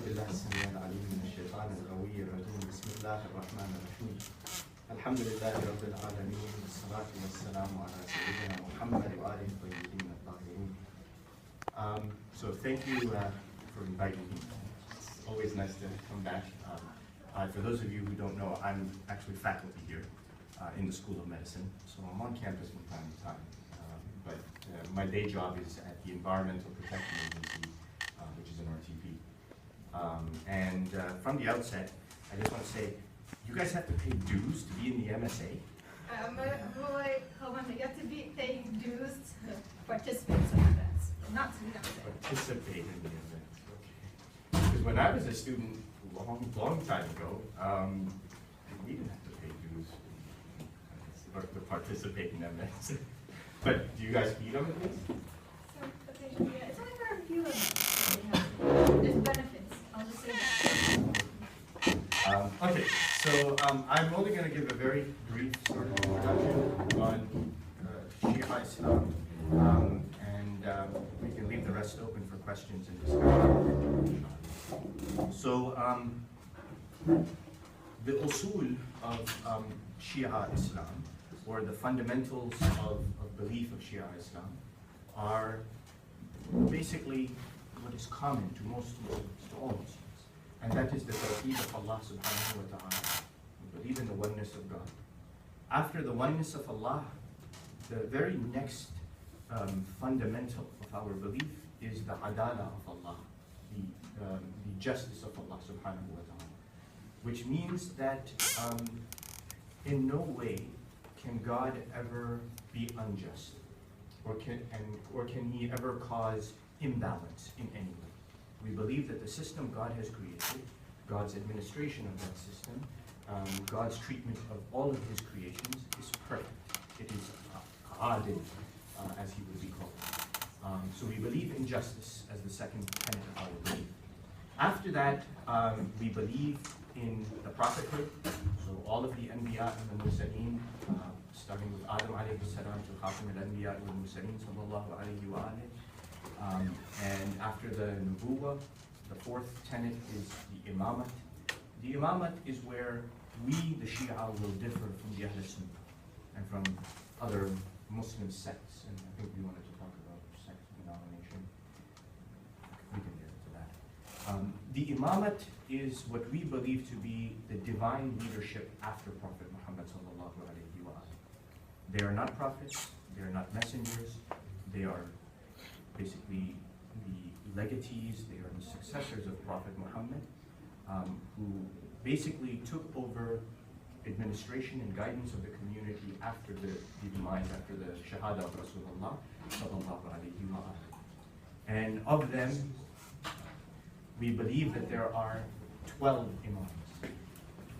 بالله السميع العليم من الشيطان الغوي الرجيم بسم الله الرحمن الرحيم الحمد لله رب العالمين والصلاة والسلام على سيدنا محمد وآله الطيبين الطاهرين. So thank you for inviting me. It's always nice to come back. For those of you who don't know, I'm actually faculty here in the School of Medicine, so I'm on campus from time to time. But my day job is at the Environmental Protection Agency, which is an RTP. And from the outset, I just want to say, you guys have to pay dues to be in the MSA. You have to be paying dues to participate in some events, not to be MSA. Participate in the events, okay. Because when I was a student a long time ago, we didn't have to pay dues to participate in events. But do you guys feed on this? Yeah, it's only for a few of them. There's benefits. I'll just say that. Okay, so I'm only going to give a very brief sort of introduction on Shia Islam, and we can leave the rest open for questions and discussion. So the usul of Shia Islam, or the fundamentals of belief of Shia Islam, are basically what is common to most Muslims, to all Muslims, and that is the tawheed of Allah subhanahu wa ta'ala. We believe in the oneness of God. After the oneness of Allah, the very next fundamental of our belief is the adala of Allah, the justice of Allah subhanahu wa ta'ala, which means that in no way can God ever be unjust, or can He ever cause imbalance in any way? We believe that the system God has created, God's administration of that system, God's treatment of all of His creations is perfect. It is adil, as He would be called. So we believe in justice as the second tenet of our belief. After that, we believe in the prophethood, so all of the Anbiya and the Mursaleen, starting with Adam alayhi salam to Khatim al-Anbiya wal Mursaleen sallallahu alayhi wa alayhi. And after the Nubuwah, the fourth tenet is the Imamat. The Imamat is where we, the Shia, will differ from the Ahl Sunnah and from other Muslim sects. And I think we wanted to talk about sect denomination. We can get into that. The Imamat is what we believe to be the divine leadership after Prophet Muhammad sallallahu alayhi wa sallam. They are not prophets, they are not messengers, they are basically the legatees, they are the successors of Prophet Muhammad, who basically took over administration and guidance of the community after the demise, after the Shahada of Rasulullah sallallahu alayhi wa sallam. And of them, we believe that there are 12 Imams,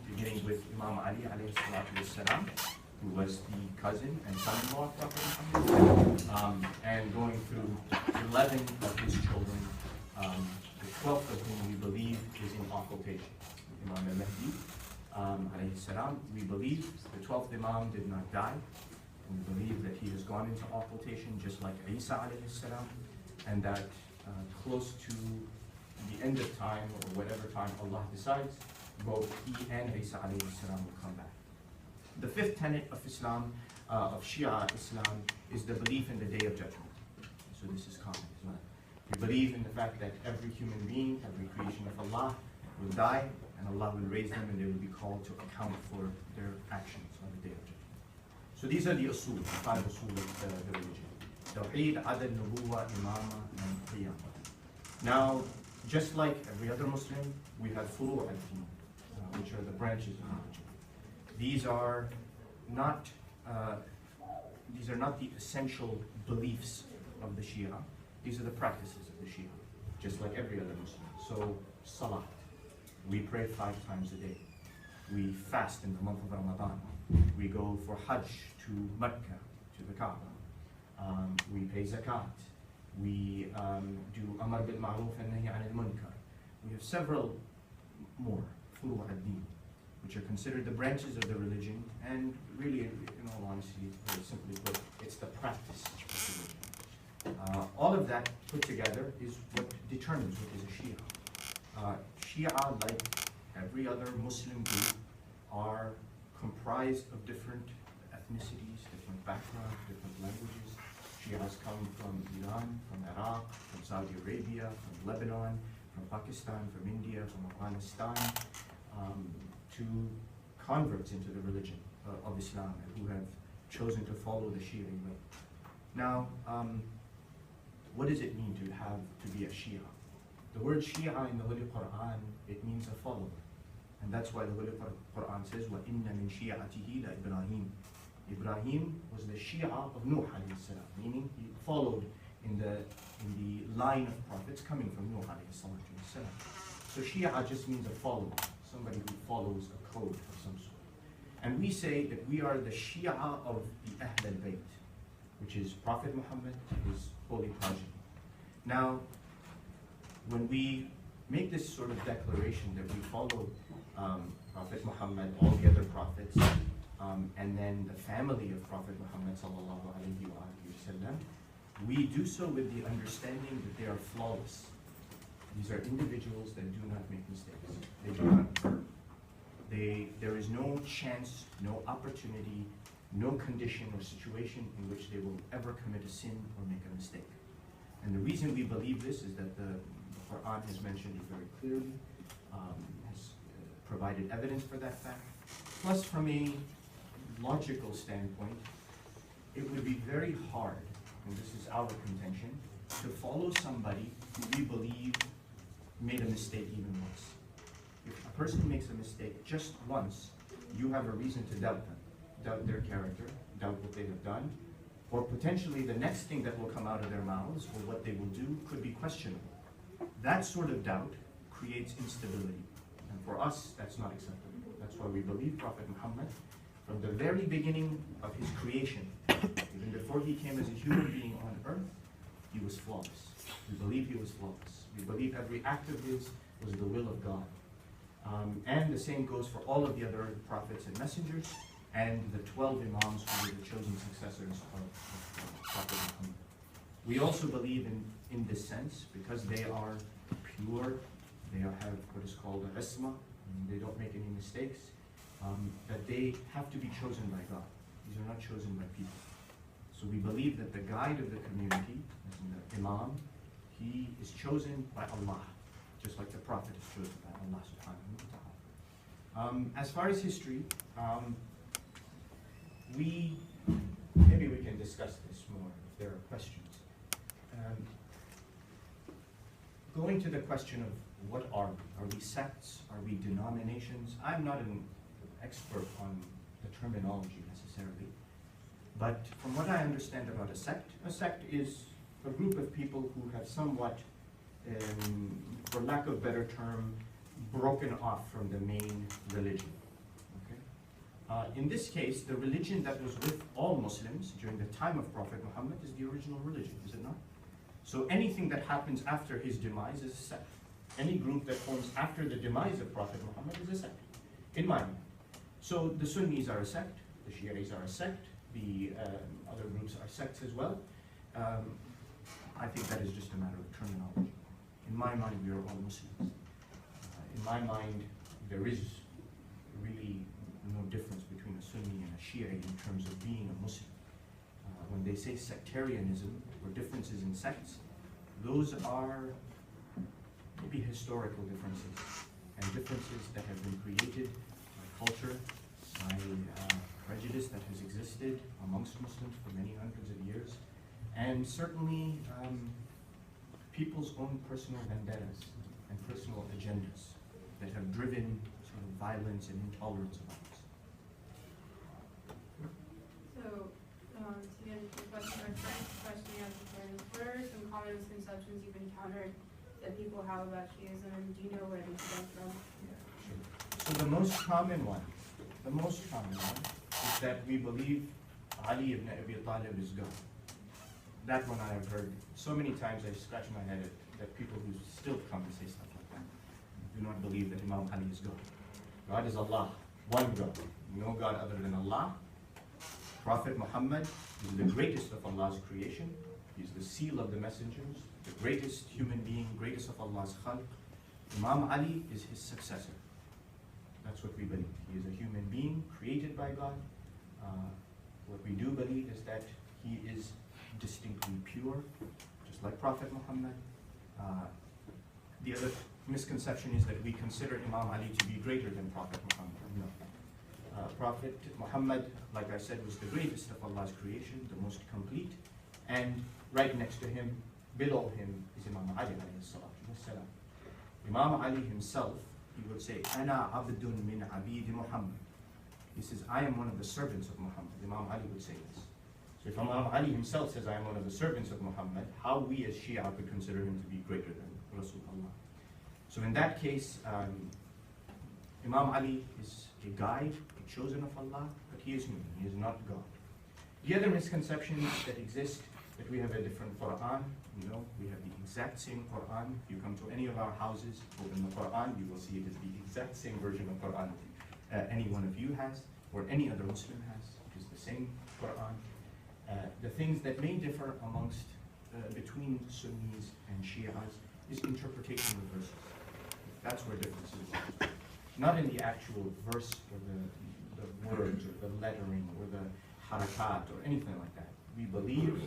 beginning with Imam Ali alayhi salatu wassalam, who was the cousin and son-in-law of Prophet Muhammad, and going through 11 of his children, the 12th of whom we believe is in occultation. Imam Mehdi alayhi salam, we believe the 12th Imam did not die. We believe that he has gone into occultation just like Isa alayhi salam, and that close to the end of time, or whatever time Allah decides, both he and Isa alayhi salam will come back. The fifth tenet of Islam, of Shia Islam, is the belief in the Day of Judgment. So this is common as well. We believe in the fact that every human being, every creation of Allah will die, and Allah will raise them, and they will be called to account for their actions on the Day of Judgment. So these are the usul, the five usul of the religion. Tawheed, Adl, Nubuwa, Imama, and Qiyamah. Now, just like every other Muslim, we have furu' al-din, which are the branches of religion. These are not the essential beliefs of the Shia. These are the practices of the Shia, just like every other Muslim. So, salat. We pray 5 times a day. We fast in the month of Ramadan. We go for Hajj to Mecca, to the Kaaba. We pay zakat. We do Amar bil Ma'ruf and Nahi anil Munkar. We have several more, furu' ad-din, which are considered the branches of the religion, and really, in all honesty, very simply put, it's the practice of the religion. All of that put together is what determines what is a Shia. Shia, like every other Muslim group, are comprised of different ethnicities, different backgrounds, different languages. Shias come from Iran, from Iraq, from Saudi Arabia, from Lebanon, from Pakistan, from India, from Afghanistan, to converts into the religion of Islam and who have chosen to follow the Shia way. Now, what does it mean to be a Shia? The word Shia in the Holy Quran, it means a follower. And that's why the Holy Quran says, وَإِنَّ مِن شِيعَتِهِ لَإِبْرَاهِيمَ. Ibrahim was the Shia of Nuh alayhi salam, meaning he followed in the line of prophets coming from Nuh alayhi salam. So Shia just means a follower, somebody who follows a code of some sort. And we say that we are the Shia of the Ahl al-Bayt, which is Prophet Muhammad, his holy progeny. Now, when we make this sort of declaration that we follow Prophet Muhammad, all the other prophets, and then the family of Prophet Muhammad sallallahu alaihi wasallam, we do so with the understanding that they are flawless. These are individuals that do not make mistakes. They do not err. There is no chance, no opportunity, no condition or situation in which they will ever commit a sin or make a mistake. And the reason we believe this is that the Quran has mentioned it very clearly, has provided evidence for that fact. Plus, from a logical standpoint, it would be very hard, and this is our contention, to follow somebody who we believe made a mistake even once. If a person makes a mistake just once, you have a reason to doubt them, doubt their character, doubt what they have done, or potentially the next thing that will come out of their mouths or what they will do could be questionable. That sort of doubt creates instability. And for us, that's not acceptable. That's why we believe Prophet Muhammad, from the very beginning of his creation, even before he came as a human being on earth, he was flawless. We believe he was flawless. We believe every act of his was the will of God. And the same goes for all of the other prophets and messengers, and the 12 imams who were the chosen successors of Prophet Muhammad. We also believe in this sense, because they are pure, they have what is called a isma, they don't make any mistakes, that they have to be chosen by God. These are not chosen by people. So we believe that the guide of the community, the imam, he is chosen by Allah, just like the Prophet is chosen by Allah subhanahu wa ta'ala. As far as history, maybe we can discuss this more if there are questions. Going to the question of what are we? Are we sects? Are we denominations? I'm not an expert on the terminology necessarily, but from what I understand about a sect is a group of people who have somewhat, for lack of a better term, broken off from the main religion. Okay? In this case, the religion that was with all Muslims during the time of Prophet Muhammad is the original religion, is it not? So anything that happens after his demise is a sect. Any group that forms after the demise of Prophet Muhammad is a sect, in my mind. So the Sunnis are a sect, the Shi'is are a sect, the other groups are sects as well. I think that is just a matter of terminology. In my mind, we are all Muslims. In my mind, there is really no difference between a Sunni and a Shia in terms of being a Muslim. When they say sectarianism or differences in sects, those are maybe historical differences and differences that have been created by culture, by prejudice that has existed amongst Muslims for many hundreds of years, and certainly people's own personal vendettas and personal agendas that have driven sort of violence and intolerance among us. So, to get into the question, our first question you have is, what are some common misconceptions you've encountered that people have about Shiism, and do you know where they stem from? Yeah, sure. So the most common one is that we believe Ali ibn Abi Talib is God. That one I have heard so many times I scratch my head at people who still come and say stuff like that. Do not believe that Imam Ali is God. God is Allah, one God. No God other than Allah. Prophet Muhammad is the greatest of Allah's creation. He's the seal of the messengers, the greatest human being, greatest of Allah's khalq. Imam Ali is his successor. That's what we believe. He is a human being created by God. What we do believe is that he is distinctly pure, just like Prophet Muhammad. The other misconception is that we consider Imam Ali to be greater than Prophet Muhammad. No. Prophet Muhammad, like I said, was the greatest of Allah's creation, the most complete, and right next to him, below him, is Imam Ali alayhi salatu wassalam. Imam Ali himself, he would say, Ana abdun min abid Muhammad. He says, I am one of the servants of Muhammad. Imam Ali would say this. So if Imam Ali himself says, I am one of the servants of Muhammad, how we as Shia could consider him to be greater than Rasulullah? So in that case, Imam Ali is a guide, a chosen of Allah, but he is human, he is not God. The other misconceptions that exist, that we have a different Quran. No, we have the exact same Quran. If you come to any of our houses, open the Quran, you will see it is the exact same version of Quran any one of you has, or any other Muslim has. It is the same Quran. The things that may differ amongst, between Sunnis and Shias is interpretation of verses. That's where differences are. Not in the actual verse or the words or the lettering or the harakat or anything like that. We believe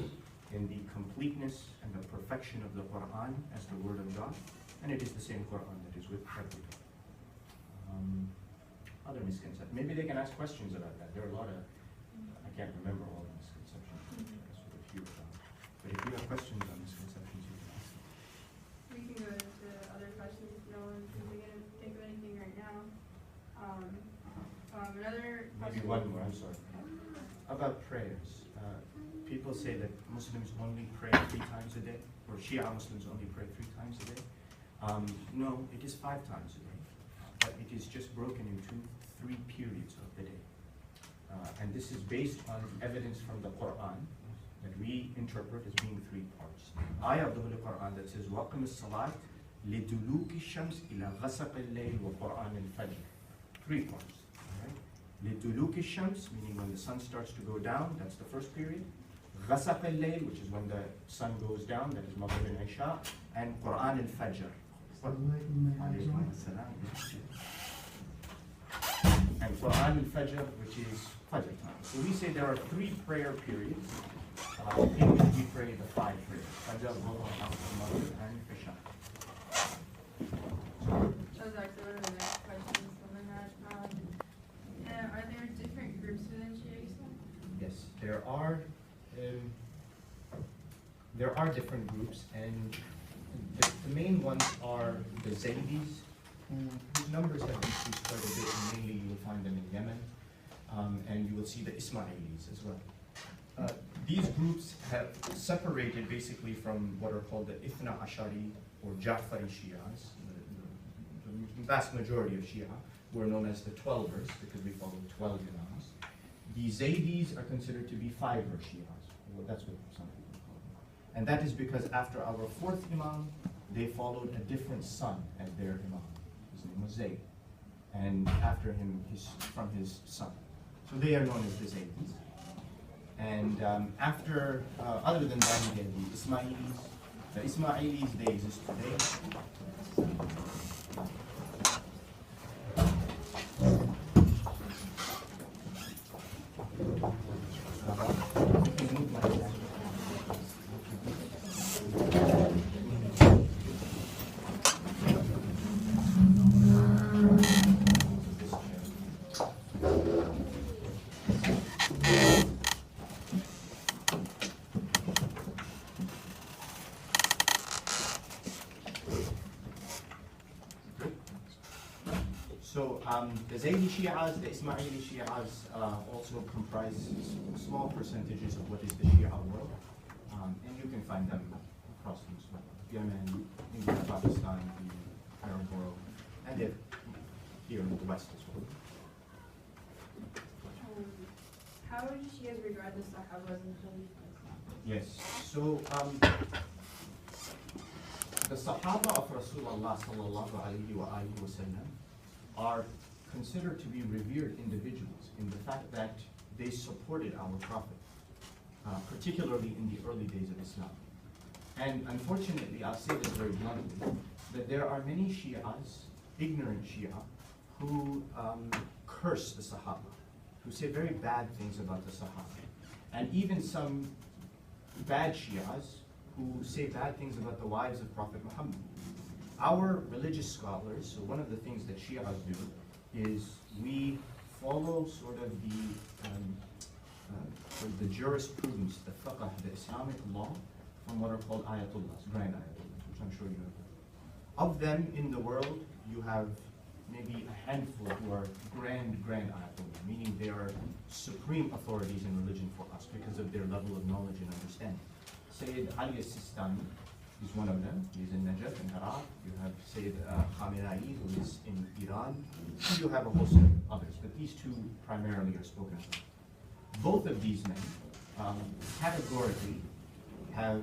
in the completeness and the perfection of the Quran as the word of God, and it is the same Quran that is with every other misconceptions. Maybe they can ask questions about that. There are a lot of, I can't remember all the misconceptions. That's what a few of them. But if you have questions on misconceptions, you can ask them. We can go to other questions if no one can think of anything right now. Another Maybe question. one more, I'm sorry. About prayers. People say that Muslims only pray 3 times a day, or Shia Muslims only pray 3 times a day. No, it is 5 times a day, but it is just broken into 3 periods of the day. And this is based on evidence from the Quran that we interpret as being 3 parts. Ayah of the Holy Quran that says, وَقِمِ الصَّلَاةِ لِدُلُوكِ الشَّمْسِ إِلَى غَسَقِ اللَّيْلِ وَقُرْآنِ الْفَجْرِ. 3 parts. لِدُلُوكِ الشَّمْسِ, meaning when the sun starts to go down, that's the first period. غَسَقِ اللَّيْلِ, which is when the sun goes down, that is Maghrib and Isha. And Qur'an al-Fajr. And Qur'an al-Fajr, which is Fajr time. So we say there are 3 prayer periods in which we pray the 5 prayers. Fajr, Dhuhr, Asr, Maghrib, and Isha. That was actually one of the next questions on that. Are there different groups within Shiism? Yes, there are different groups, and the main ones are the Zaydis, whose numbers have increased quite a bit, and mainly you will find them in Yemen, and you will see the Ismailis as well. These groups have separated basically from what are called the Ithna Ashari or Ja'fari Shias, the vast majority of Shia, who are known as the 12ers because we follow 12 Imams. The Zaydis are considered to be 5er Shias. Well, that's what some people call them. And that is because after our 4th Imam, they followed a different son as their Imam. His name was Zayd. And after him, from his son. So they are known as the Zaydis. And other than that, we get the Ismailis. The Ismailis, they exist today. So the Zaydi Shi'as, the Ismaili Shi'as also comprise small percentages of what is the Shia world. And you can find them across the Muslim world. Yemen, India, Pakistan, the Arab world, and they're here in the West as well. How would Shias regard the Sahabas and Khalifas? Yes, so the Sahaba of Rasulullah sallallahu alayhi wa sallam are considered to be revered individuals in the fact that they supported our Prophet, particularly in the early days of Islam. And unfortunately, I'll say this very bluntly, that there are many Shias, ignorant Shia, who curse the Sahaba, who say very bad things about the Sahaba. And even some bad Shias who say bad things about the wives of Prophet Muhammad. Our religious scholars, so one of the things that Shias do is we follow sort of the jurisprudence, the fiqh, the Islamic law, from what are called ayatullahs, grand ayatullahs, which I'm sure you know. Of them in the world, you have maybe a handful who are grand ayatollah, meaning they are supreme authorities in religion for us because of their level of knowledge and understanding. Sayyid Ali al-Sistani is one of them. He's in Najaf, in Iraq. You have Sayyid Khamenei, who is in Iran. And you have a host of others, but these two primarily are spoken of. Both of these men categorically have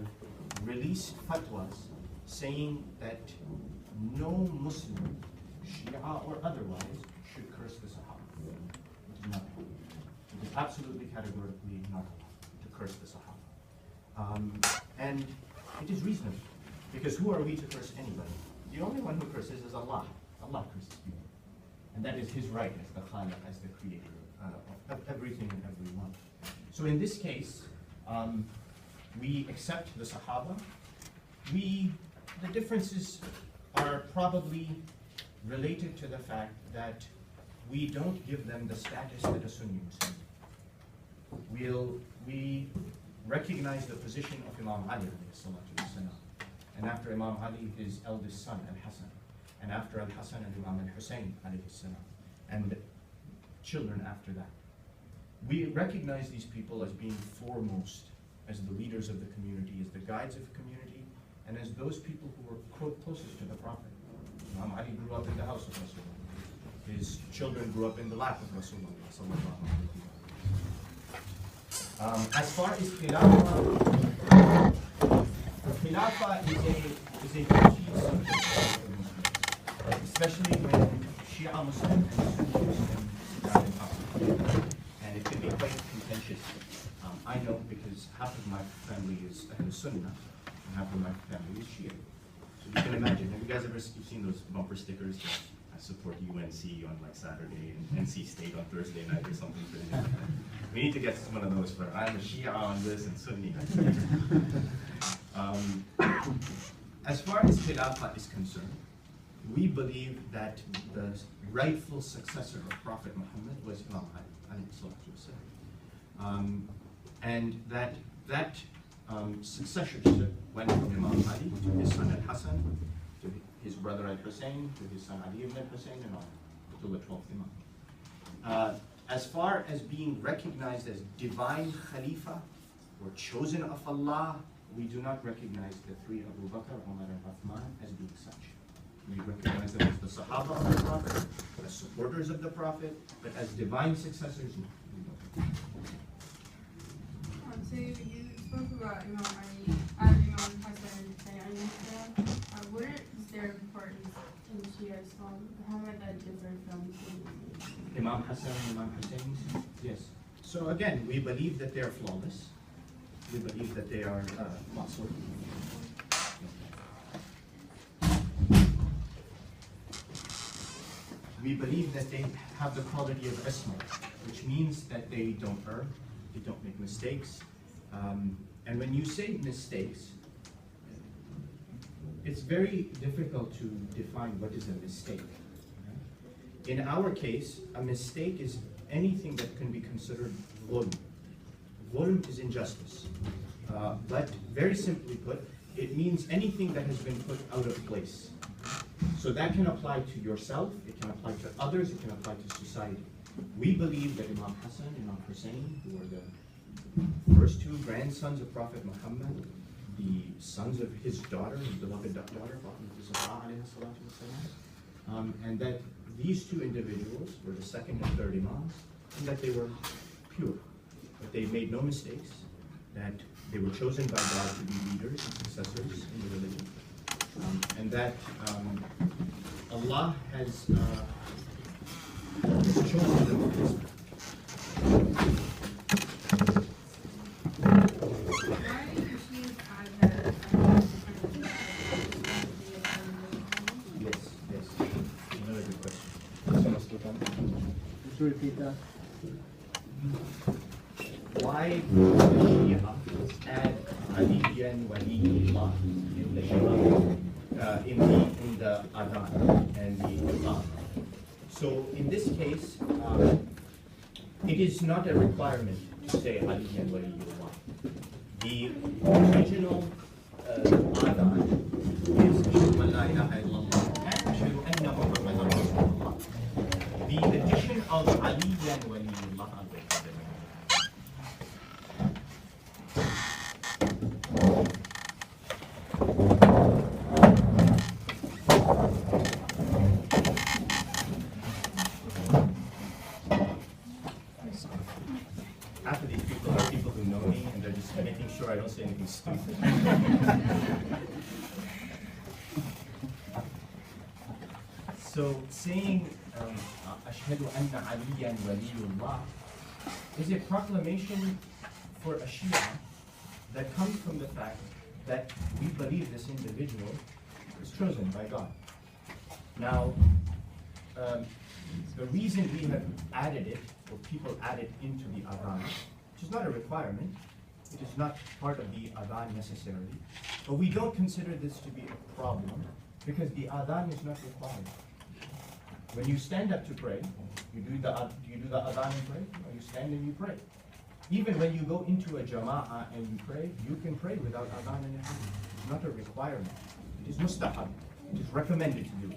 released fatwas saying that no Muslim, Shia or otherwise, should curse the Sahaba. It is not allowed. It is absolutely categorically not allowed to curse the Sahaba. And it is reasonable, because who are we to curse anybody? The only one who curses is Allah. Allah curses people. And that is his right as the Khaliq, as the creator of everything and everyone. So in this case, we accept the Sahaba. The differences are probably related to the fact that we don't give them the status that a Sunni Muslim. We recognize the position of Imam Ali, and after Imam Ali, his eldest son, Al-Hassan, and after Al-Hassan and Imam Al-Hussein, and children after that. We recognize these people as being foremost, as the leaders of the community, as the guides of the community, and as those people who were closest to the Prophet. Imam Ali grew up in the house of Rasulullah. His children grew up in the lap of Rasulullah. As far as Khilafah, Khilafah is a touchy subject, especially when Shia Muslim and Sunni Muslim are in power. And it can be quite contentious. I know because half of my family is Ahl Sunnah and half of my family is Shia. So you can imagine, have you guys ever seen those bumper stickers that I support UNC on like Saturday and NC State on Thursday night or something? We need to get one of those for I'm a Shia on this and Sunni. As far as Khilafah is concerned, we believe that the rightful successor of Prophet Muhammad was Imam Ali, and that successorship went from Imam Ali to his son Al-Hassan, to his brother Al-Hussein, to his son Ali ibn Al-Hussein, and on to the 12th Imam. As far as being recognized as divine Khalifa or chosen of Allah, we do not recognize the three Abu Bakr, Umar, and Uthman as being such. We recognize them as the Sahaba of the Prophet, as supporters of the Prophet, but as divine successors, no. So you spoke about Imam Ali, Imam Hassan and Hussein. What is their importance in Shia Islam? How might that differ from Sunni? Imam Hassan and Imam Hussein? Yes. So again, we believe that they are flawless. We believe that they are masoom. We believe that they have the quality of isma, which means that they don't err, they don't make mistakes. And when you say mistakes, it's very difficult to define what is a mistake. In our case, a mistake is anything that can be considered dhulm. Dhulm is injustice. But very simply put, it means anything that has been put out of place. So that can apply to yourself, it can apply to others, it can apply to society. We believe that Imam Hassan and Imam Hussein, who are the first two grandsons of Prophet Muhammad, the sons of his daughter, his beloved daughter, and that these two individuals were the second and third Imams, and that they were pure, that they made no mistakes, that they were chosen by God to be leaders and successors in the religion, and that Allah has chosen them for his. Why do Shias add that Could you repeat that? Why do the Shia add Aliyan Waliyullah in the Shia, in the Adhan and the Iqam? So in this case, it is not a requirement to say Aliyan Waliyullah. The original Adhan is Ashhadu an la ilaha illallah and Ashhadu anna Muhammadan Rasulullah. The addition of Aliyan Waliyullah half of these people are people who know me and they're just making sure I don't say anything stupid. So saying Ashhadu anna Aliyan Waliyullah is a proclamation for a Shia that comes from the fact that we believe this individual is chosen by God. Now, the reason we have added it, or people add it into the Adhan, which is not a requirement, it is not part of the Adhan necessarily, but we don't consider this to be a problem because the Adhan is not required. When you stand up to pray, you do the Adhan and pray, or you stand and you pray. Even when you go into a Jama'ah and you pray, you can pray without Adhan and Iqamah. It's not a requirement. It is mustahab. It is recommended to do.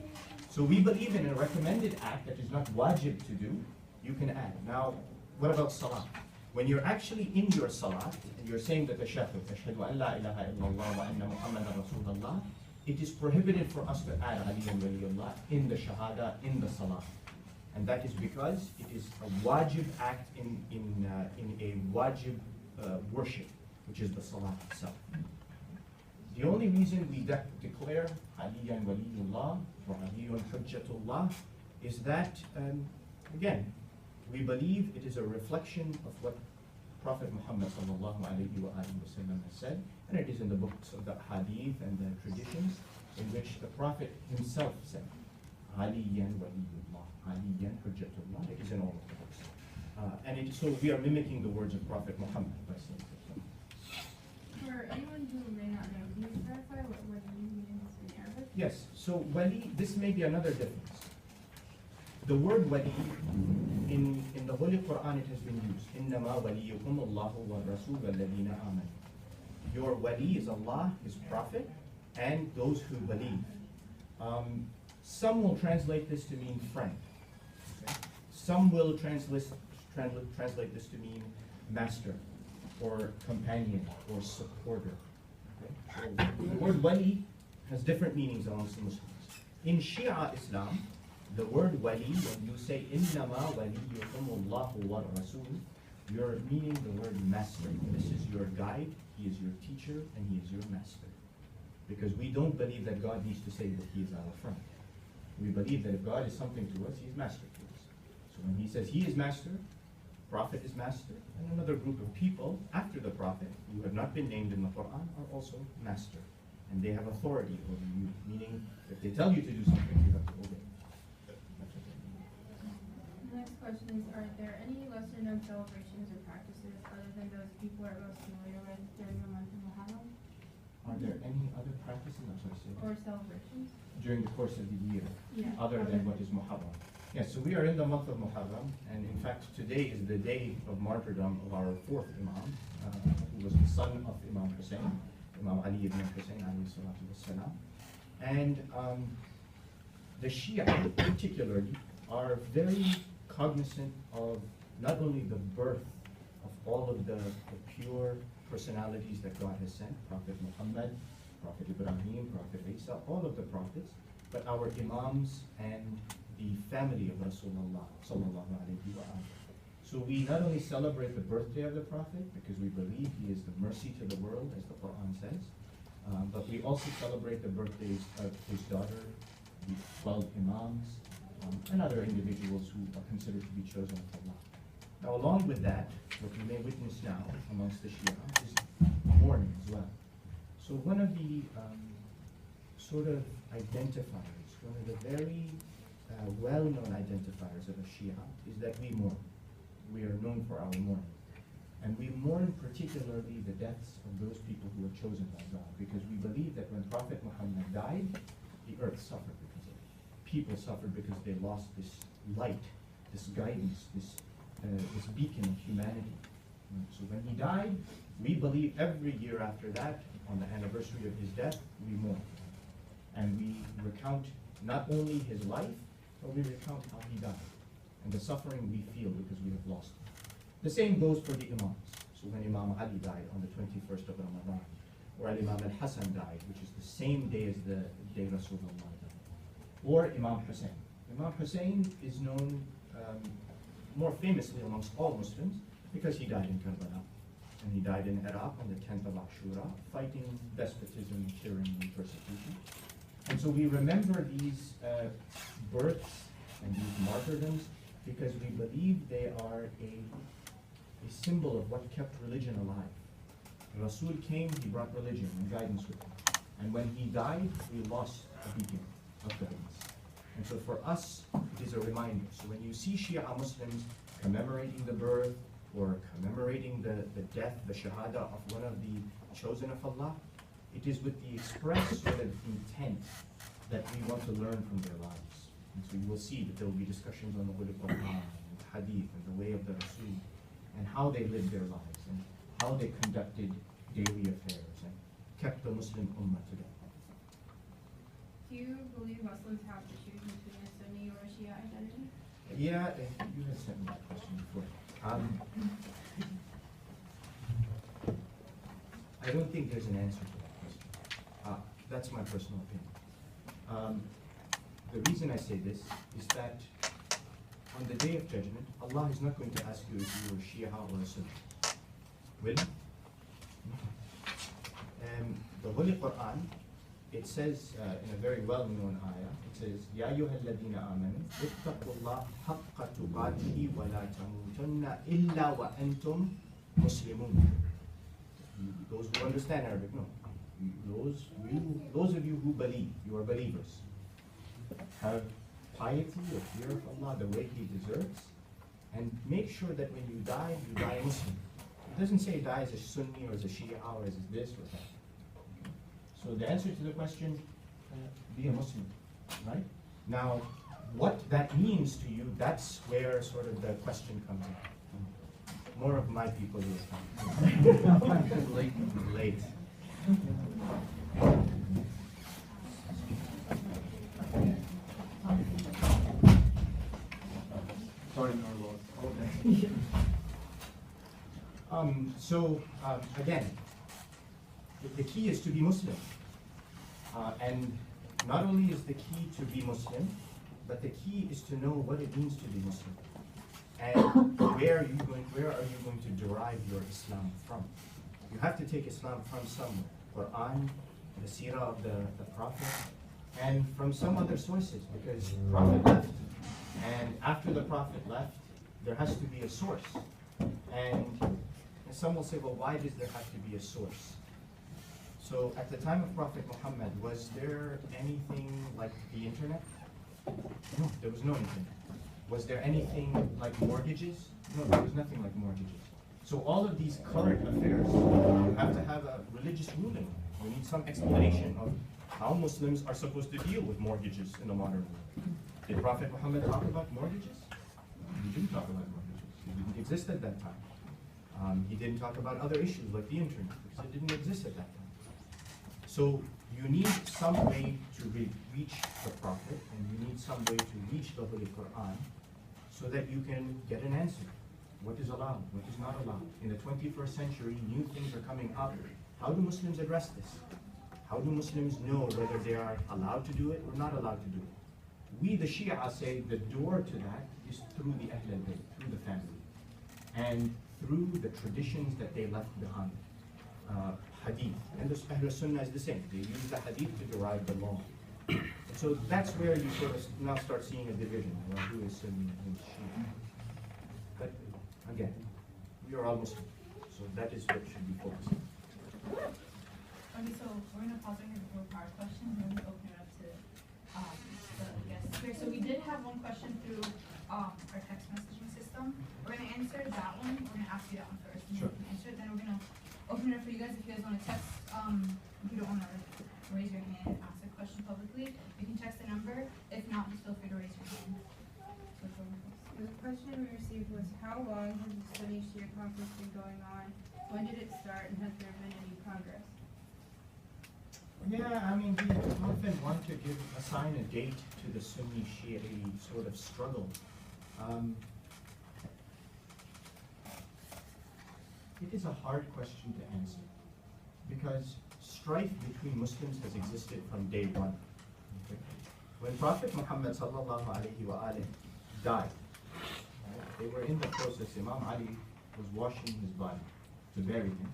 So we believe in a recommended act that is not wajib to do, you can add. Now, what about salah? When you're actually in your salah, and you're saying that the tashahhud, Ashhadu an la ilaha illallah wa anna Muhammadan Rasulullah, it is prohibited for us to add Aliyan Waliyullah in the shahada, in the salah. And that is because it is a wajib act in a wajib worship, which is the salah itself. The only reason we declare Aliyan Waliyullah or Aliyun Hujjatullah is that, again, we believe it is a reflection of what Prophet Muhammad sallallahu alayhi wa sallam has said, and it is in the books of the hadith and the traditions in which the Prophet himself said, Aliyan Waliyullah, Aliyan Hujjatullah. It is in all of the books. So we are mimicking the words of Prophet Muhammad by saying so. For anyone who may not know, can you clarify what wali means in Arabic? Yes, so wali, this may be another difference. The word wali, in the Holy Quran it has been used. إِنَّمَا وَلِيُّكُمُ اللَّهُ وَالرَّسُولُ الَّذِينَ آمَنُوا. Your wali is Allah, His Prophet, and those who believe. Some will translate this to mean friend. Okay? Some will translate this to mean master, or companion, or supporter. Okay? So the word wali has different meanings amongst the Muslims. In Shia Islam, the word wali, when you say إِنَّمَا وَلِيُّكُمُ اللَّهُ وَالرَّسُولُ, you're meaning the word master. This is your guide, he is your teacher, and he is your master. Because we don't believe that God needs to say that he is our friend. We believe that if God is something to us, he is master to us. So when he says he is master, Prophet is master, and another group of people after the Prophet, who have not been named in the Quran, are also master. And they have authority over you, meaning if they tell you to do something, you have to obey. The next question is, are there any lesser known celebrations or practices other than those people are most familiar with during the month of Muharram? Are there any other practices, I'm sorry, say Or celebrations? during the course of the year, Yeah. other than what is Muharram? Yes, so we are in the month of Muharram, and in fact today is the day of martyrdom of our fourth Imam, who was the son of Imam Hussein, Imam Ali ibn Hussein alayhi salatu wassalam. And the Shia particularly are very cognizant of not only the birth of all of the pure personalities that God has sent, Prophet Muhammad, Prophet Ibrahim, Prophet Isa, all of the prophets, but our Imams and the family of Rasulullah sallallahu alayhi wa sallam. So we not only celebrate the birthday of the Prophet, because we believe he is the mercy to the world, as the Quran says, but we also celebrate the birthdays of his daughter, the 12 Imams, and other individuals who are considered to be chosen of Allah. Now, along with that, what we may witness now amongst the Shia is mourning as well. So one of the sort of identifiers, one of the very well-known identifiers of a Shia is that we mourn. We are known for our mourning. And we mourn particularly the deaths of those people who were chosen by God, because we believe that when Prophet Muhammad died, the earth suffered because of it. People suffered because they lost this light, this guidance, this beacon of humanity. So when he died, we believe every year after that, on the anniversary of his death, we mourn. And we recount not only his life, but we recount how he died and the suffering we feel because we have lost him. The same goes for the Imams. So when Imam Ali died on the 21st of Ramadan, or Imam al-Hassan died, which is the same day as the day Rasulullah died, or Imam Hussein. Imam Hussein is known more famously amongst all Muslims because he died in Karbala. And he died in Iraq on the 10th of Ashura, fighting despotism, tyranny, and persecution. And so we remember these births and these martyrdoms because we believe they are a symbol of what kept religion alive. Rasul came, he brought religion and guidance with him. And when he died, we lost a beacon of guidance. And so for us, it is a reminder. So when you see Shia Muslims commemorating the birth or commemorating the death, the shahada of one of the chosen of Allah, it is with the express sort of intent that we want to learn from their lives. And so you will see that there will be discussions on the Quran and Hadith and the way of the Rasul and how they lived their lives and how they conducted daily affairs and kept the Muslim Ummah together. Do you believe Muslims have to choose between a Sunni or a Shia identity? Yeah, you had sent me that question before. I don't think there's an answer to that question. That's my personal opinion. The reason I say this is that on the Day of Judgment, Allah is not going to ask you if you are Shia or a Sunni. Will He? The Holy Quran, it says in a very well-known ayah, it says, Ya ayyuhal ladina amanu, ittaqullah haqqa tuqatihi wa la tamutunna illa wa antum muslimun. Those who understand Arabic, no. Those of you who believe, you are believers, have piety or fear of Allah the way He deserves, and make sure that when you die Muslim. It doesn't say die as a Sunni or as a Shia or as this or that. So the answer to the question, be a Muslim, right? Now, what that means to you, that's where sort of the question comes in. More of my people will come. Late. Sorry, no Lord. Again, the key is to be Muslim. And not only is the key to be Muslim, but the key is to know what it means to be Muslim. And where are you going to derive your Islam from? You have to take Islam from somewhere. Quran, the seerah of the Prophet, and from some other sources, because Prophet left. And after the Prophet left, there has to be a source. And some will say, well, why does there have to be a source? So at the time of Prophet Muhammad, was there anything like the internet? No, there was no internet. Was there anything like mortgages? No, there was nothing like mortgages. So all of these current affairs, you have to have a religious ruling. We need some explanation of how Muslims are supposed to deal with mortgages in the modern world. Did Prophet Muhammad talk about mortgages? He didn't talk about mortgages. It didn't exist at that time. He didn't talk about other issues like the internet, because it didn't exist at that time. So you need some way to reach the Prophet, and you need some way to reach the Holy Quran, so that you can get an answer. What is allowed? What is not allowed? In the 21st century, new things are coming up. How do Muslims address this? How do Muslims know whether they are allowed to do it or not allowed to do it? We, the Shia, say the door to that is through the Ahl al-Bayt, through the family, and through the traditions that they left behind. Hadith. And the Ahl Sunnah is the same. They use the Hadith to derive the law. So that's where you sort of now start seeing a division, who is Sunni and who is Shia. But again, we are all Muslim, so that is what should be focused on. Okay, so we're gonna pause right here before our questions, and then we open it up to the guests. here. So we did have one question through our text messaging system. We're gonna answer that one. We're gonna ask you that one first. And Sure. then you can answer it. Then we're gonna open it up for you guys. If you guys wanna text, if you don't wanna raise your hand and ask a question publicly, you can text the number. If not, just feel free to raise your hand. So go ahead. The question we received was, how long has the Sunni Shia conflict been going on? When did it start, and has there been any progress? Yeah, I mean, we often want to assign a date to the Sunni Shia sort of struggle. It is a hard question to answer because strife between Muslims has existed from day one. Okay? When Prophet Muhammad sallallahu alaihi wasallam died, they were in the process. Imam Ali was washing his body to bury him.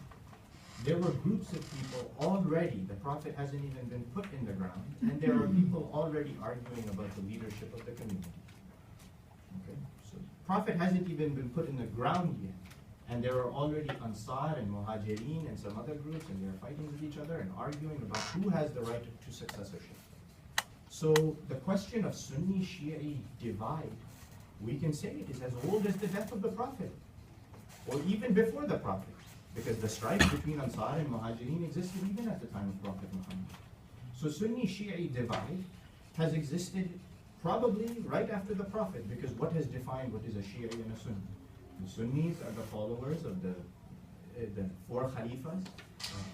There were groups of people already, the Prophet hasn't even been put in the ground, and there are people already arguing about the leadership of the community. Okay? So Prophet hasn't even been put in the ground yet, and there are already Ansar and Muhajirin and some other groups, and they're fighting with each other and arguing about who has the right to successorship. So the question of Sunni Shia divide, we can say it is as old as the death of the Prophet, or even before the Prophet. Because the strife between Ansar and Muhajirin existed even at the time of Prophet Muhammad. So Sunni Shia divide has existed probably right after the Prophet, because what has defined what is a Shia and a Sunni? The Sunnis are the followers of the four Khalifas,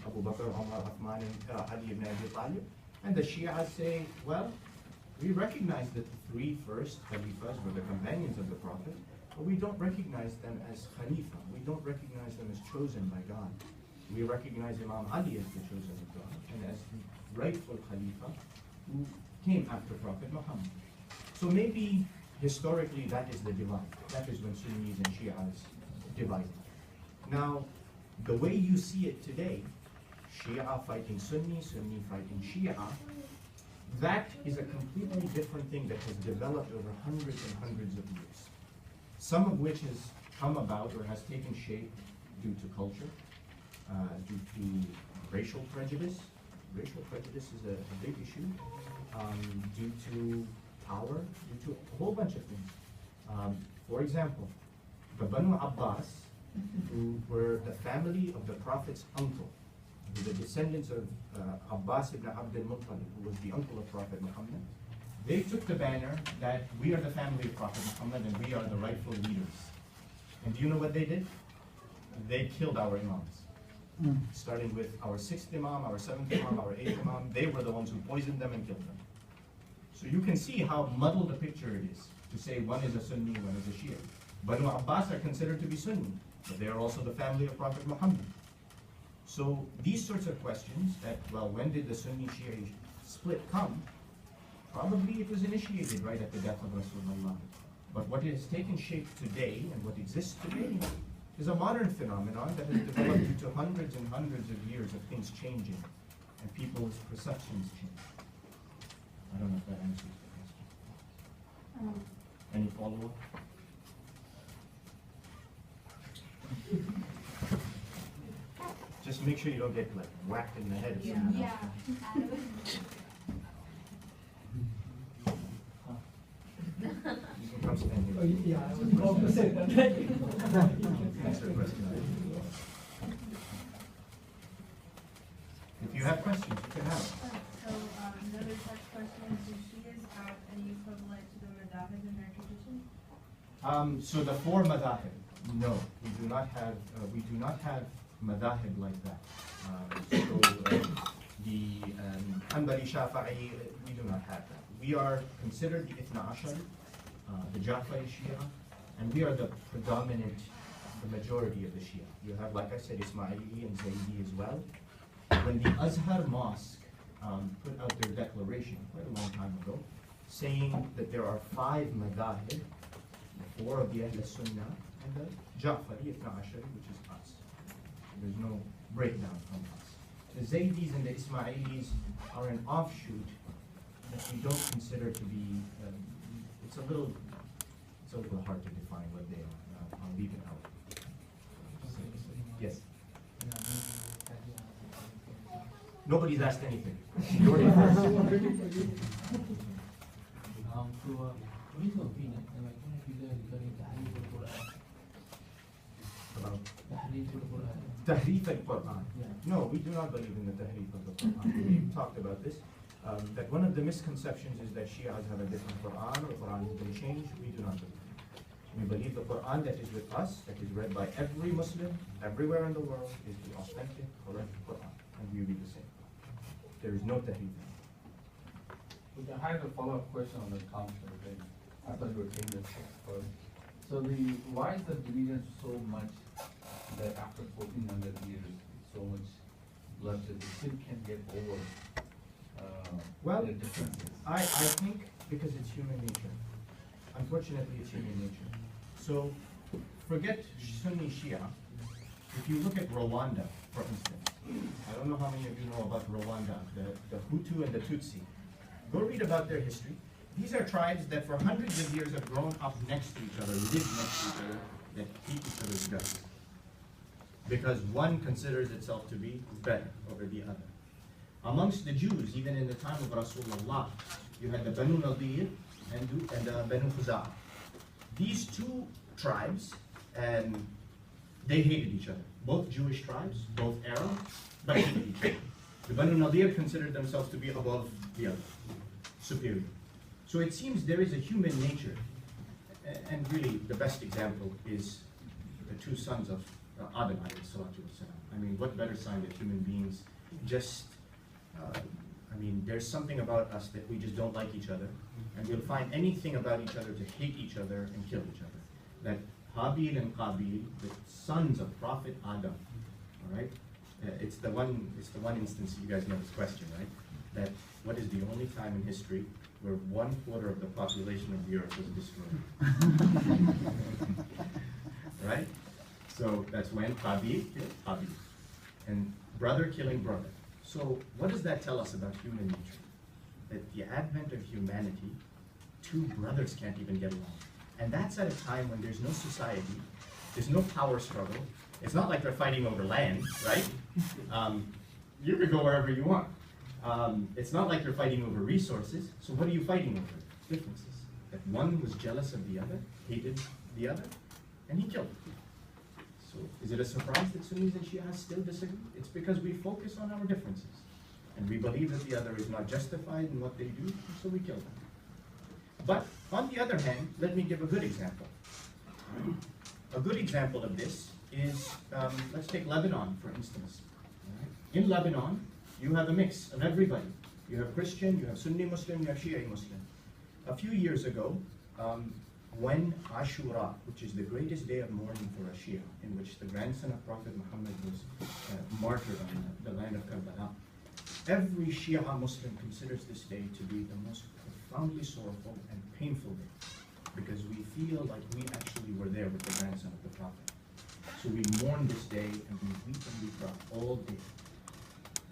Abu Bakr, Umar, Uthman, and Ali ibn Abi Talib. And the Shia say, well, we recognize that the three first Khalifas were the companions of the Prophet, but we don't recognize them as Khalifa. We don't recognize them as chosen by God. We recognize Imam Ali as the chosen of God and as the rightful Khalifa who came after Prophet Muhammad. So maybe historically that is the divide. That is when Sunnis and Shias divide. Now, the way you see it today, Shia fighting Sunni, Sunni fighting Shia, that is a completely different thing that has developed over hundreds and hundreds of years. Some of which has come about or has taken shape due to culture, due to racial prejudice. Racial prejudice is a big issue, due to power, due to a whole bunch of things. For example, the Banu Abbas, who were the family of the Prophet's uncle, the descendants of Abbas ibn Abd al-Muttalib, who was the uncle of Prophet Muhammad, they took the banner that we are the family of Prophet Muhammad and we are the rightful leaders. And do you know what they did? They killed our imams. Starting with our 6th imam, our 7th imam, our 8th imam, they were the ones who poisoned them and killed them. So you can see how muddled a picture it is to say one is a Sunni, one is a Shia. Banu Abbas are considered to be Sunni, but they are also the family of Prophet Muhammad. So these sorts of questions that, well, when did the Sunni-Shia split come? Probably it was initiated right at the death of Rasulullah. But what has taken shape today and what exists today is a modern phenomenon that has developed into hundreds and hundreds of years of things changing and people's perceptions change. I don't know if that answers the question. Any follow-up? Just make sure you don't get like whacked in the head or something. Yeah. You can come stand here. Oh, yeah, I was going to say that. Answer the question. If you have questions, you can have. So another such question is, do Shias have any equivalent to the madhahib in their tradition? So the four madhahib, no, we do not have madhahib like that. The Hanbali Shafi'i, we do not have that. We are considered the Ithna Ashar, the Jafari Shia, and we are the majority of the Shia. You have, like I said, Ismaili and Zaidi as well. When the Azhar Mosque put out their declaration quite a long time ago, saying that there are 5 madhahib, 4 of the Ahl Sunnah, and the Jafari, Ithna Ashari, which is us. There's no breakdown from us. The Zaydis and the Ismailis are an offshoot that we don't consider to be, it's a little hard to define what they are. I'll leave it out. Yes? Nobody's asked anything. You're the first. what is your opinion? Like, what is regarding Tahrif al-Quran? About Tahrif al-Quran. Tahrif al-Quran. Yeah. No, we do not believe in the Tahrif of the Quran. We've talked about this. That one of the misconceptions is that Shias have a different Quran, or Quran has been changed. We do not believe. We believe the Quran that is with us, that is read by every Muslim, everywhere in the world, is the authentic, correct Quran. And we read the same. There is no Tahrif. Okay, I had a follow-up question on the conflict thing. I thought you were taking this first. So why is the division so much that after 1400 years, so much bloodshed, we still can't get over Well, the differences? I think because it's human nature. Unfortunately, it's human nature. So, forget Sunni Shia. If you look at Rwanda, for instance, I don't know how many of you know about Rwanda, the Hutu and the Tutsi. Go read about their history. These are tribes that for hundreds of years have grown up next to each other, live next to each other, that hate each other's guts. Because one considers itself to be better over the other. Amongst the Jews, even in the time of Rasulullah, you had the Banu Nadir and the Banu Khuza'ah. These two tribes, they hated each other. Both Jewish tribes, both Arab, but hated each other. The Banu Nadir considered themselves to be above the other, superior. So it seems there is a human nature, and really the best example is the two sons of Adam alayhi salatu wasalam. I mean, what better sign that human beings just, there's something about us that we just don't like each other, and we'll find anything about each other to hate each other and kill each other. That Habil and Qabil, the sons of Prophet Adam, all right? It's the one instance, you guys know this question, right? That what is the only time in history where 1/4 of the population of the earth was destroyed? Right? So that's when Qabil killed Habil. And brother killing brother. So what does that tell us about human nature? That the advent of humanity, two brothers can't even get along. And that's at a time when there's no society, there's no power struggle. It's not like they're fighting over land, right? You could go wherever you want. It's not like you're fighting over resources. So what are you fighting over? Differences. That one was jealous of the other, hated the other, and he killed him. So is it a surprise that Sunnis and Shias still disagree? It's because we focus on our differences. And we believe that the other is not justified in what they do, and so we kill them. But on the other hand, let me give a good example. A good example of this is, let's take Lebanon, for instance. In Lebanon, you have a mix of everybody. You have Christian, you have Sunni Muslim, you have Shia Muslim. A few years ago, when Ashura, which is the greatest day of mourning for a Shia, in which the grandson of Prophet Muhammad was martyred on the land of Karbala, every Shia Muslim considers this day to be the most profoundly sorrowful and painful day, because we feel like we actually were there with the grandson of the Prophet. So we mourn this day and we weep and we cry all day.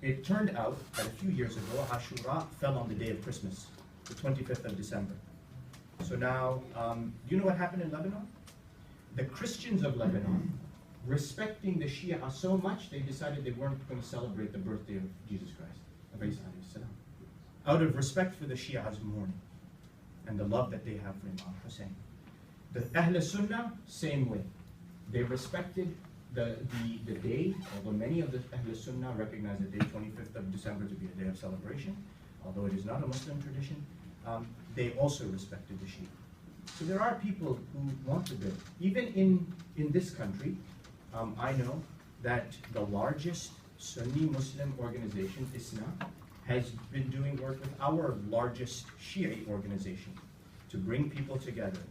It turned out that a few years ago, Ashura fell on the day of Christmas, the 25th of December. So now, do you know what happened in Lebanon? The Christians of Lebanon, respecting the Shia so much, they decided they weren't going to celebrate the birthday of Jesus Christ, of Isa alayhi salam, out of respect for the Shia's mourning and the love that they have for Imam Hussein. The Ahl Sunnah, same way. They respected the day, although many of the Ahl Sunnah recognize the day 25th of December to be a day of celebration, although it is not a Muslim tradition, they also respected the Shia. So there are people who want to build. Even in this country, I know that the largest Sunni Muslim organization, ISNA, has been doing work with our largest Shia organization to bring people together,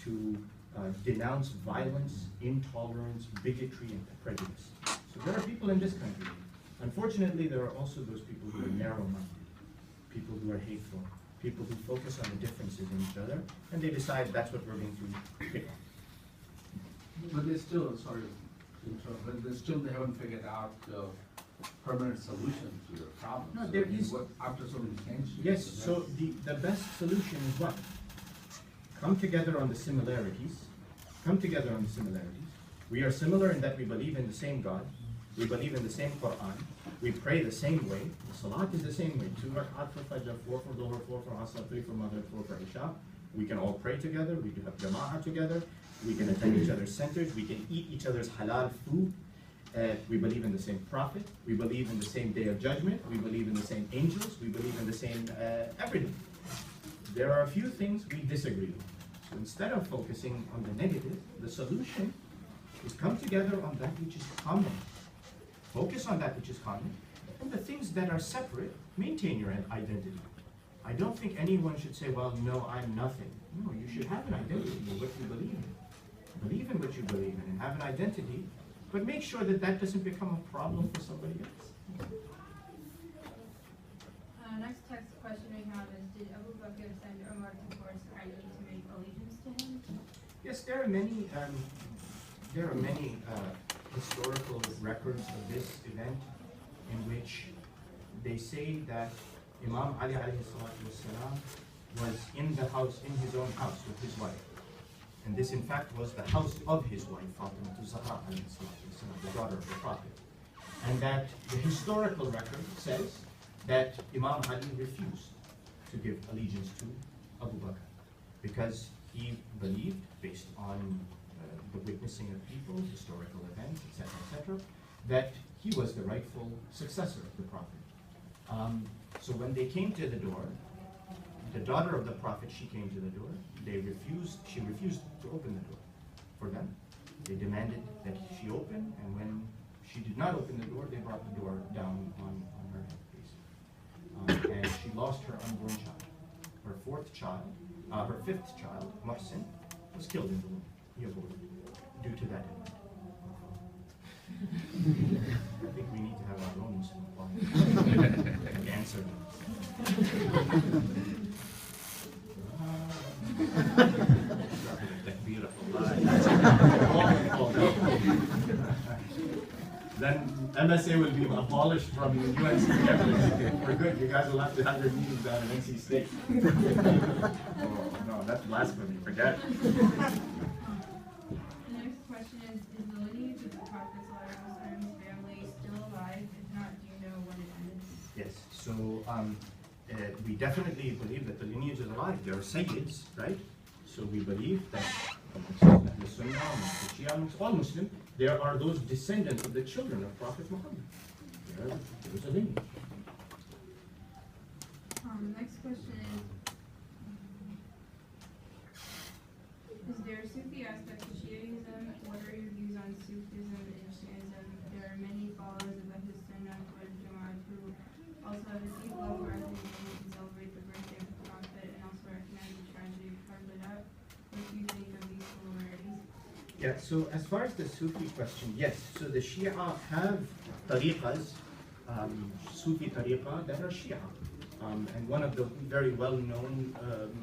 to denounce violence, intolerance, bigotry, and prejudice. So there are people in this country. Unfortunately, there are also those people who are narrow-minded, people who are hateful, people who focus on the differences in each other, and they decide that's what we're going to pick on. But they still, sorry to interrupt, but they haven't figured out the permanent solution to the problem. No, So, there I mean, is- what, after so many changes. Yes, so so the best solution is what? Come together on the similarities. Come together on the similarities. We are similar in that we believe in the same God. We believe in the same Quran. We pray the same way. The Salat is the same way. 2 rak'at for Fajr, 4 for Dhuhr, 4 for Asr, 3 for Maghrib, 4 for Isha. We can all pray together, we can have jama'ah together, we can attend each other's centers, we can eat each other's halal food. We believe in the same prophet, we believe in the same day of judgment, we believe in the same angels, we believe in the same everything. There are a few things we disagree with. So instead of focusing on the negative, the solution is come together on that which is common. Focus on that which is common, and the things that are separate, maintain your identity. I don't think anyone should say, well, no, I'm nothing. No, you should have an identity in what you believe in. Believe in what you believe in and have an identity, but make sure that that doesn't become a problem for somebody else. Next text question we have is, did Abu Bakr send Umar to force Ali to make allegiance to him? Yes, there are many historical records of this event in which they say that Imam Ali alayhi salatu wassalam was in the house, in his own house with his wife. And this in fact was the house of his wife, Fatima Zahra alayhi salatu wassalam, the daughter of the Prophet. And that the historical record says that Imam Ali refused to give allegiance to Abu Bakr because he believed, based on the witnessing of people, historical events, etc., that he was the rightful successor of the Prophet. So when they came to the door, the daughter of the Prophet, she came to the door. She refused to open the door for them. They demanded that she open, and when she did not open the door, they brought the door down on her head, basically. And she lost her unborn child. Her fifth child, Muhsin, was killed in the womb. He aborted due to that event. I think we need to have our own Muslim answer. Then MSA will be abolished from UNC. We're good. You guys will have to have your meetings down in NC State. Oh, no, that's blasphemy. Forget it. The next question is the lineage of the Prophet and his family still alive? If not, do you know when it ended? Yes. So we definitely believe that the lineage is alive. There are Sayyids, right? So we believe that amongst the Sunnah, amongst the Shia, amongst all Muslims, there are those descendants of the children of Prophet Muhammad. There is a lineage. Next question is there a Sufi aspect to Shiism? What are your views on Sufism and Shiism? There are many followers of Ahlus Sunnah wal Jama'at who also have a deep love for Ahlul Bayt to celebrate the birthday of the Prophet and also recognize the tragedy of Karbala. What do you think of these similarities? Yeah, so as far as the Sufi question, yes. So the Shia have tariqas, Sufi tariqa that are Shia. And one of the very well-known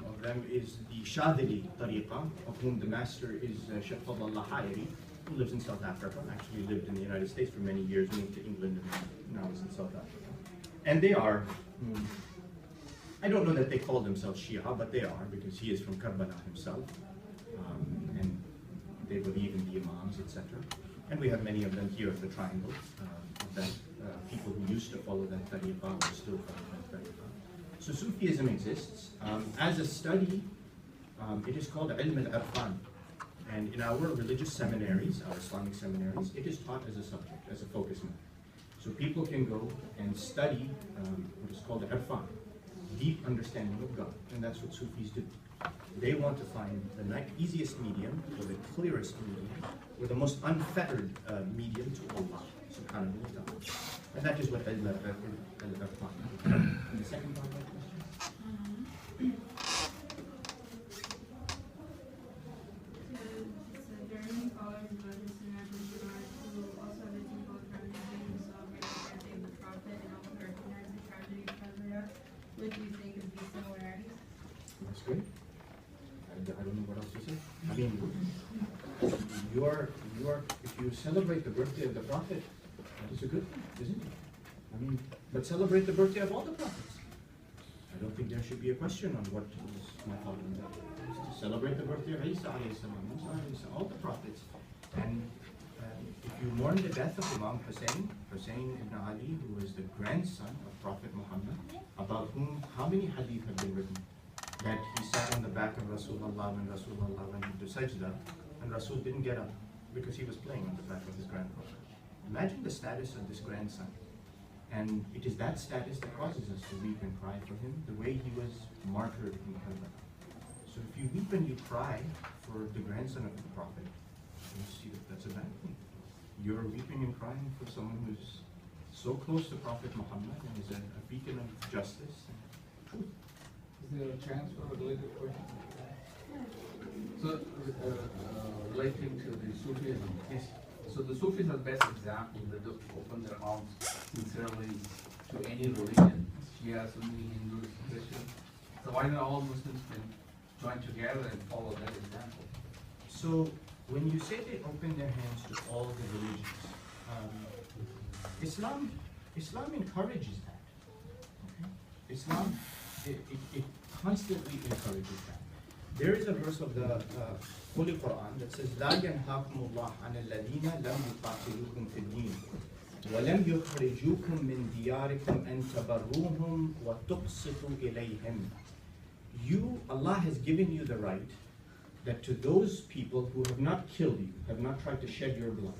of them is the Shadili tariqa, of whom the master is Sheikh Fadlallah Hayri, who lives in South Africa, actually lived in the United States for many years, moved to England, and now is in South Africa. And they are, I don't know that they call themselves Shia, but they are, because he is from Karbala himself. And they believe in the Imams, etc. And we have many of them here at the Triangle, of them, people who used to follow that tariqa or still follow that tariqa. So Sufism exists. As a study, it is called Ilm al-Irfan. And in our religious seminaries, our Islamic seminaries, it is taught as a subject, as a focus matter. So people can go and study what is called Irfan, deep understanding of God. And that's what Sufis do. They want to find the easiest medium, or the clearest medium, or the most unfettered medium to Allah, subhanahu wa ta'ala. And that is what Ilm al-Irfan is. And the second part of my question? So there are many followers of Ahlus Sunnah wal Jama'at who also have a deep love for Ahlul Bayt who celebrate the birthday of the Prophet and also recognize the tragedy of Karbala. What do you think of these similarities? That's good. I don't know what else to say. I mean, if you celebrate the birthday of the Prophet, that is a good thing, isn't it? I mean, but celebrate the birthday of all the prophets. I don't think there should be a question on what is my thought on that. To celebrate the birthday of Isa alayhi salam, Musa alayhi salam, all the prophets. And if you mourn the death of Imam Hussein ibn Ali, who was the grandson of Prophet Muhammad, about whom how many hadith have been written? that he sat on the back of Rasulullah when Rasulullah went into sajda, and Rasul didn't get up because he was playing on the back of his grandfather. Imagine the status of this grandson. And it is that status that causes us to weep and cry for him, the way he was martyred in Karbala. So if you weep and you cry for the grandson of the Prophet, you see that that's a bad thing. You're weeping and crying for someone who's so close to Prophet Muhammad and is a beacon of justice and truth. Is there a chance for a related question? So, relating to the Sufism. Yes. So the Sufis are the best example that just open their arms sincerely to any religion, Shia, Sunni, Hindus, Christians. So why not all Muslims can join together and follow that example? So when you say they open their hands to all the religions, Islam encourages that. Okay? Islam, it constantly encourages that. There is a verse of the Holy Quran that says, لا ينهاكم الله عن الذين لم يقاتلوكم في الدين ولم يخرجوكم من دياركم أن تبروهم وتقسطوا إليهم. Allah has given you the right that to those people who have not killed you, have not tried to shed your blood,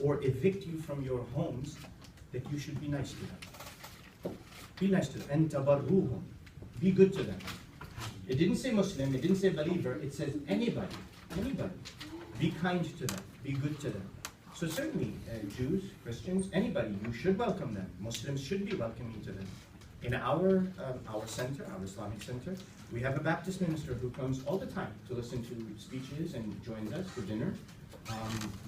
or evict you from your homes, that you should be nice to them. Be nice to them. أن تبروهم. Be good to them. It didn't say Muslim, it didn't say believer, it says anybody, anybody. Be kind to them, be good to them. So certainly, Jews, Christians, anybody, you should welcome them. Muslims should be welcoming to them. In our center, our Islamic center, we have a Baptist minister who comes all the time to listen to speeches and joins us for dinner.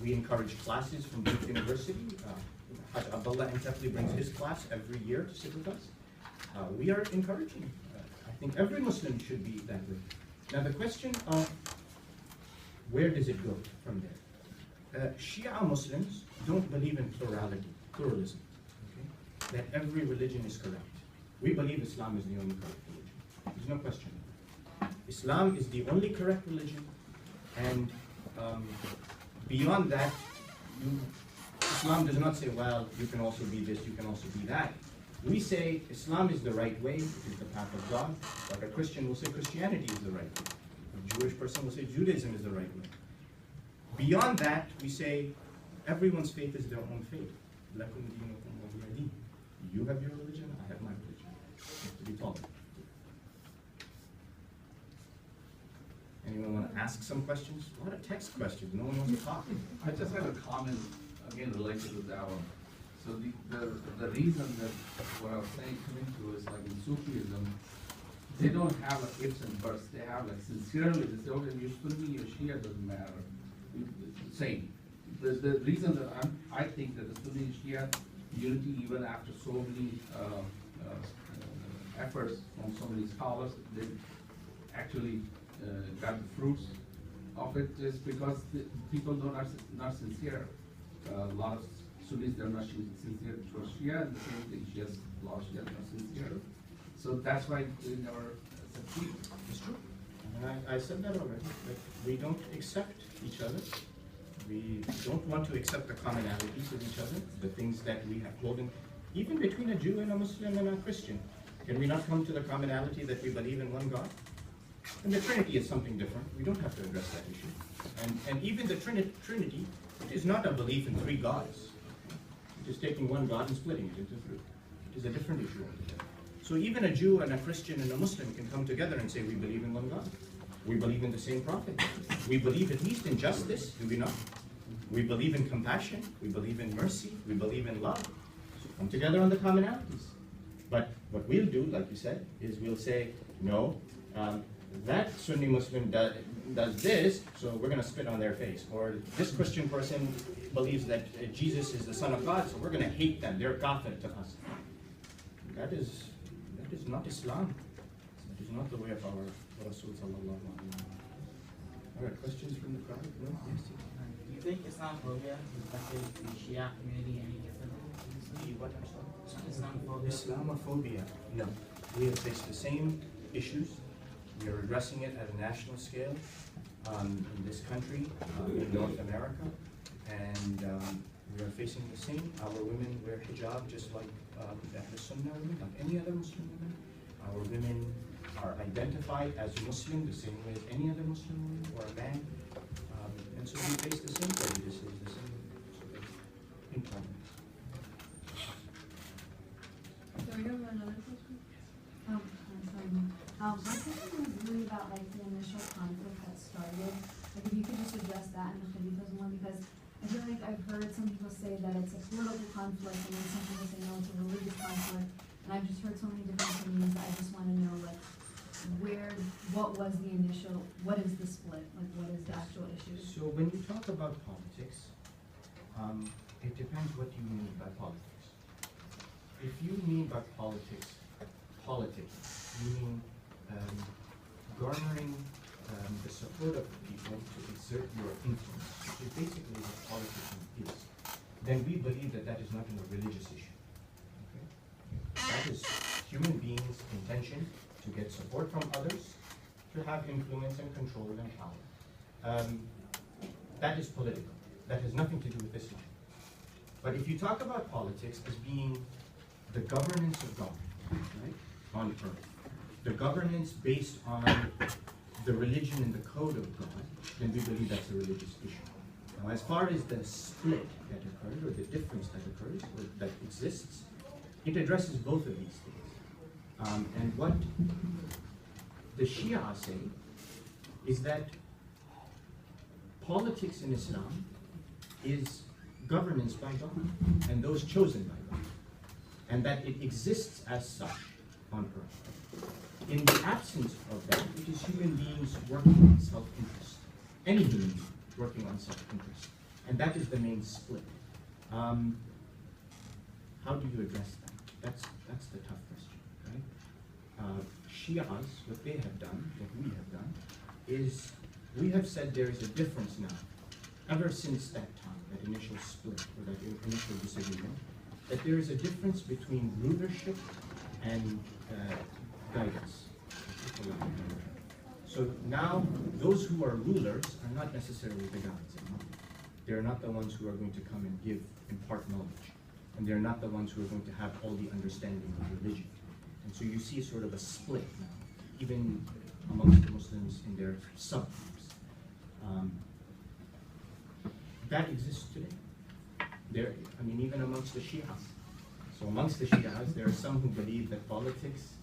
We encourage classes from Duke University. Haj Abdullah Intefli brings his class every year to sit with us. We are encouraging. I think every Muslim should be that way. Now the question of where does it go from there? Shia Muslims don't believe in pluralism, okay? That every religion is correct. We believe Islam is the only correct religion. There's no question. Islam is the only correct religion, and beyond that, Islam does not say, well, you can also be this, you can also be that. We say Islam is the right way, it is the path of God. Like a Christian will say Christianity is the right way. A Jewish person will say Judaism is the right way. Beyond that, we say everyone's faith is their own faith. Lakum dinukum waliya din. You have your religion, I have my religion. You have to be taught. Anyone want to ask some questions? A lot of text questions. No one wants to talk. I just had a comment, again, related to that one. So the reason that what I was saying coming to is like in Sufism, they don't have like ifs and buts. They have like sincerely, they say, okay, you're Sunni, you're Shia, doesn't matter. Same. The reason that I think that the Sunni and Shia unity, even after so many efforts from so many scholars, they actually got the fruits of it just because the people are not sincere. A lot of Sunnis, they're not sincere towards Shia, and the same thing, Shias, a lot of Shias are not sincere. So that's why they never succeed. It's true. And I said that already. That we don't accept each other. We don't want to accept the commonalities of each other, the things that we have clothing. Even between a Jew and a Muslim and a Christian, can we not come to the commonality that we believe in one God? And the Trinity is something different. We don't have to address that issue. And even the Trinity, it is not a belief in three gods. It is taking one God and splitting it into three. It is a different issue altogether. So even a Jew and a Christian and a Muslim can come together and say we believe in one God. We believe in the same prophet. We believe at least in justice, do we not? We believe in compassion. We believe in mercy. We believe in love. So come together on the commonalities. But what we'll do, like you said, is we'll say, no, that Sunni Muslim does this, so we're going to spit on their face. Or this Christian person believes that Jesus is the Son of God, so we're going to hate them. They're kafir to us. That is not Islam. That is not the way of our Rasul sallallahu alaihi wasallam. All right, questions from the crowd? No? Yes. Do you think Islamophobia is affected the Shia community any differently? What? I'm Islamophobia? Islamophobia. No. We have faced the same issues. We are addressing it at a national scale in this country, in North America, and we are facing the same. Our women wear hijab just like the Sunnah women, like any other Muslim women. Our women are identified as Muslim the same way as any other Muslim woman or a man. And so we face the same prejudices, the same sort of intolerance. So we have another question? I'm sorry. My question was really about like the initial conflict that started. Like if you could just address that in the Khalifa's one, because I feel like I've heard some people say that it's a political conflict, and then some people say no, it's a religious conflict. And I've just heard so many different opinions that I just want to know like what was the initial, what is the split? Like what is the actual issue? So when you talk about politics, it depends what you mean by politics. If you mean by politics, meaning garnering the support of people to exert your influence, which is basically what politics is, then we believe that that is not a religious issue. Okay? That is human beings' intention to get support from others, to have influence and control and power. That is political. That has nothing to do with Islam. But if you talk about politics as being the governance of God, right, on earth, the governance based on the religion and the code of God, then we believe that's a religious issue. Now, as far as the split that occurs, or the difference that occurs, or that exists, it addresses both of these things. And what the Shia say is that politics in Islam is governance by God, and those chosen by God, and that it exists as such on earth. In the absence of that, it is human beings working on self-interest. Any human being working on self-interest. And that is the main split. How do you address that? That's the tough question, right? Shias, what they have done, what we have done, is we have said there is a difference now, ever since that time, that initial split, or that initial disagreement, that there is a difference between rulership and guidance. So now, those who are rulers are not necessarily the guides anymore. They're not the ones who are going to come and impart knowledge. And they're not the ones who are going to have all the understanding of religion. And so you see sort of a split now, even amongst the Muslims in their subgroups. That exists today. Even amongst the Shias. So amongst the Shias, there are some who believe that politics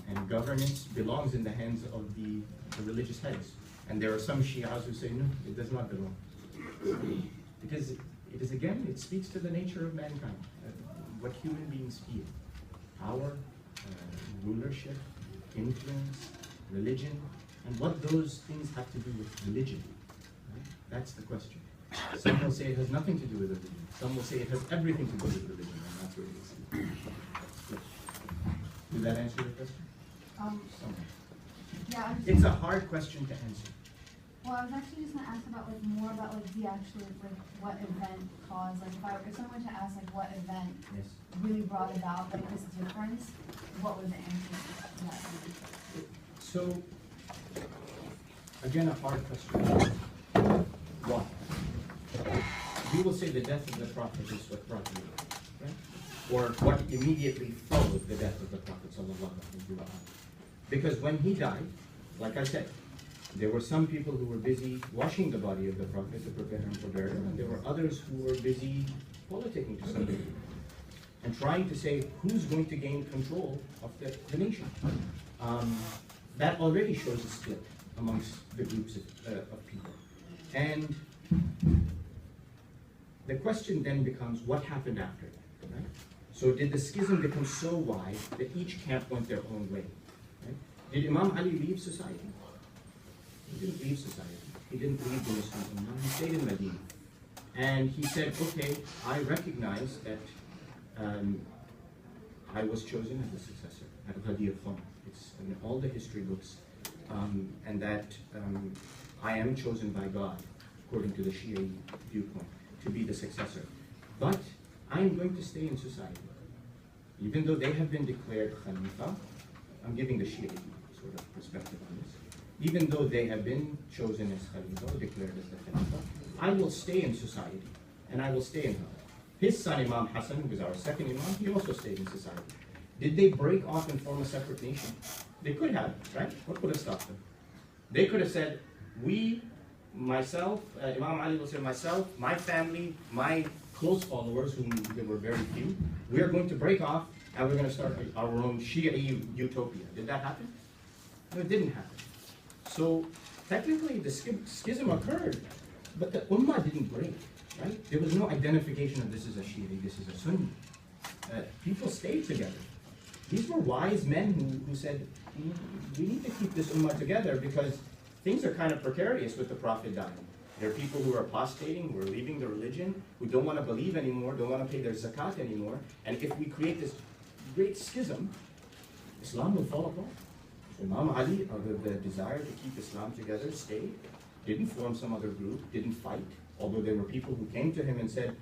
and governance belongs in the hands of the religious heads. And there are some Shias who say, no, it does not belong. Because it speaks to the nature of mankind, what human beings feel. Power, rulership, influence, religion, and what those things have to do with religion. Right? That's the question. Some will say it has nothing to do with religion. Some will say it has everything to do with religion, and that's where it is. Did that answer your question? Yeah. It's a hard question to answer. Well, I was actually just gonna ask about more about the actual what event caused, if someone were to ask what event Yes. really brought about this difference, what would the answer to that be? So, again, a hard question. Why? We will say the death of the Prophet is what brought it, right? Or what immediately followed the death of the Prophet sallallahu alaihi wasallam. Because when he died, like I said, there were some people who were busy washing the body of the Prophet to prepare him for burial, and there were others who were busy politicking to some degree and trying to say who's going to gain control of the nation. That already shows a split amongst the groups of people. And the question then becomes, what happened after that? Right? So did the schism become so wide that each camp went their own way? Right? Did Imam Ali leave society? He didn't leave society. He didn't leave the Muslim Ummah. He stayed in Medina. And he said, okay, I recognize that I was chosen as the successor at Ghadir Khan. It's in all the history books. And that I am chosen by God, according to the Shia viewpoint, to be the successor. But I'm going to stay in society. Even though they have been declared Khalifa, I'm giving the Shia sort of perspective on this. Even though they have been chosen as Khalifa, declared as the Khalifa, I will stay in society, and I will stay in her. His son Imam Hassan, who was our second Imam, he also stayed in society. Did they break off and form a separate nation? They could have, right? What could have stopped them? They could have said, myself, Imam Ali will say, myself, my family, my close followers, whom there were very few, we are going to break off and we're going to start our own Shia utopia. Did that happen? No, it didn't happen. So technically the schism occurred, but the Ummah didn't break, right? There was no identification of this is a Shia, this is a Sunni. People stayed together. These were wise men who said, we need to keep this Ummah together because things are kind of precarious with the Prophet dying. There are people who are apostating, who are leaving the religion, who don't want to believe anymore, don't want to pay their zakat anymore. And if we create this great schism, Islam will fall apart. Imam Ali, out of the desire to keep Islam together, stayed, didn't form some other group, didn't fight, although there were people who came to him and said,